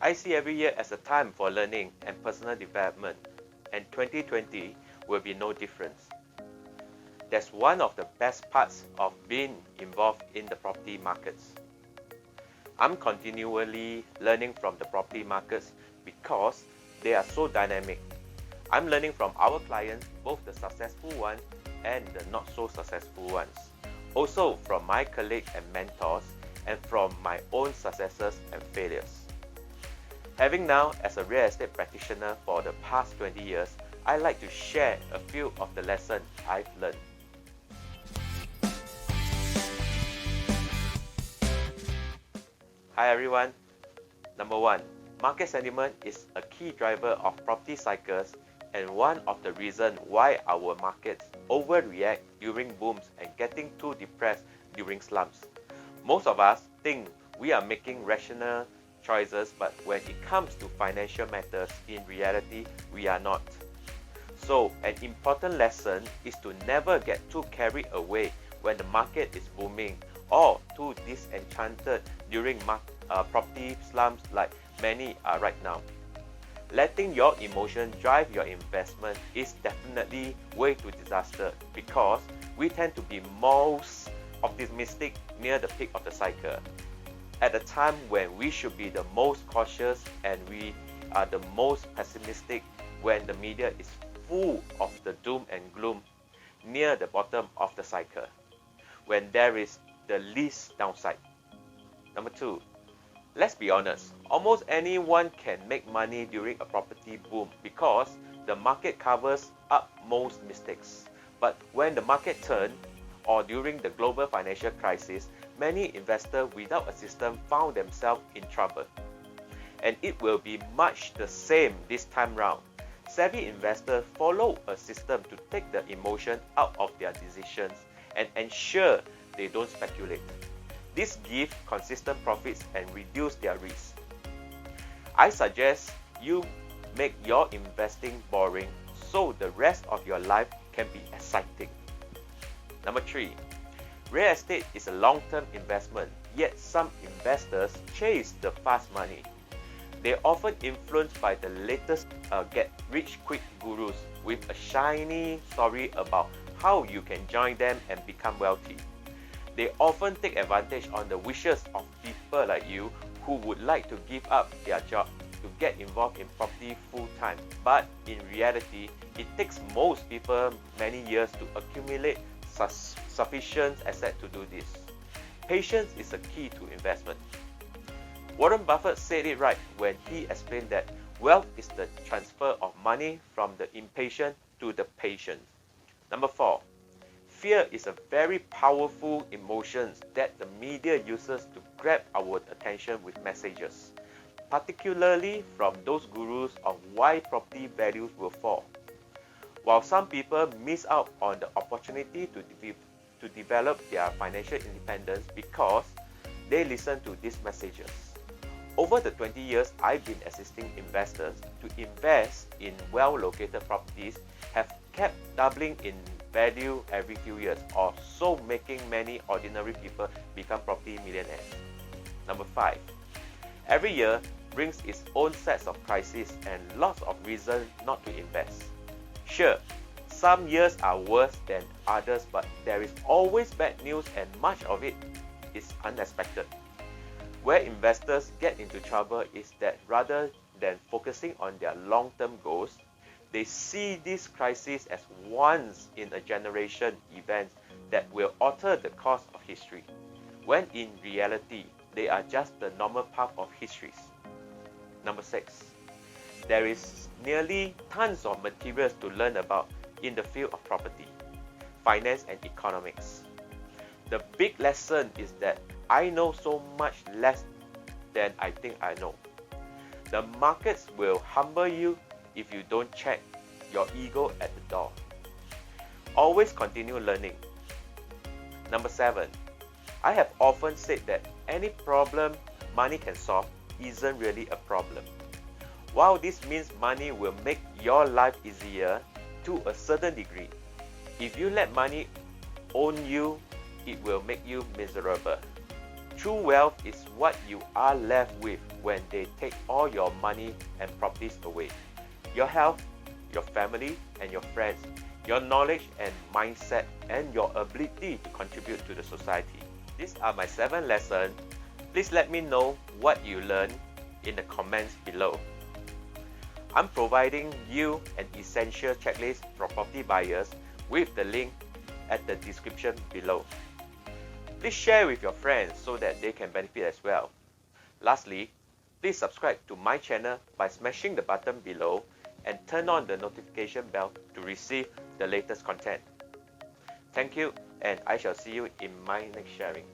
I see every year as a time for learning and personal development, and 2020 will be no different. That's one of the best parts of being involved in the property markets. I'm continually learning from the property markets because they are so dynamic. I'm learning from our clients, both the successful ones and the not so successful ones. Also from my colleagues and mentors, and from my own successes and failures. Having now as a real estate practitioner for the past 20 years, I like to share a few of the lessons I've learned. Hi everyone. Number 1, market sentiment is a key driver of property cycles and one of the reasons why our markets overreact during booms and getting too depressed during slumps. Most of us think we are making rational choices, but when it comes to financial matters, in reality, we are not. So, an important lesson is to never get too carried away when the market is booming or too disenchanted during property slumps like many are right now. Letting your emotion drive your investment is definitely way to disaster because we tend to be most optimistic near the peak of the cycle. At a time when we should be the most cautious and we are the most pessimistic when the media is full of the doom and gloom near the bottom of the cycle, when there is the least downside. Number 2, let's be honest, almost anyone can make money during a property boom because the market covers up most mistakes. But when the market turned, or during the global financial crisis, many investors without a system found themselves in trouble. And it will be much the same this time round. Savvy investors follow a system to take the emotion out of their decisions and ensure they don't speculate. This gives consistent profits and reduce their risk. I suggest you make your investing boring so the rest of your life can be exciting. Number 3, real estate is a long-term investment, yet some investors chase the fast money. They are often influenced by the latest get-rich-quick gurus with a shiny story about how you can join them and become wealthy. They often take advantage on the wishes of people like you who would like to give up their job to get involved in property full-time. But in reality, it takes most people many years to accumulate sufficient assets to do this. Patience is a key to investment. Warren Buffett said it right when he explained that wealth is the transfer of money from the impatient to the patient. Number 4, fear is a very powerful emotion that the media uses to grab our attention with messages, particularly from those gurus of why property values will fall. While some people miss out on the opportunity to develop their financial independence because they listen to these messages. Over the 20 years I've been assisting investors to invest in well-located properties have kept doubling in value every few years, or so making many ordinary people become property millionaires. Number 5, every year brings its own sets of crises and lots of reasons not to invest. Sure, some years are worse than others, but there is always bad news and much of it is unexpected. Where investors get into trouble is that rather than focusing on their long-term goals, they see this crisis as once-in-a-generation events that will alter the course of history, when in reality, they are just the normal path of histories. Number 6, there is nearly tons of materials to learn about in the field of property, finance and economics. The big lesson is that I know so much less than I think I know. The markets will humble you if you don't check your ego at the door. Always continue learning. Number 7, I have often said that any problem money can solve isn't really a problem. While this means money will make your life easier to a certain degree, if you let money own you, it will make you miserable. true wealth is what you are left with when they take all your money and properties away. Your health, your family and your friends, your knowledge and mindset, and your ability to contribute to the society. These are my 7 lessons. Please let me know what you learned in the comments below. I'm providing you an essential checklist for property buyers with the link at the description below. Please share with your friends so that they can benefit as well. Lastly, please subscribe to my channel by smashing the button below and turn on the notification bell to receive the latest content. Thank you, and I shall see you in my next sharing.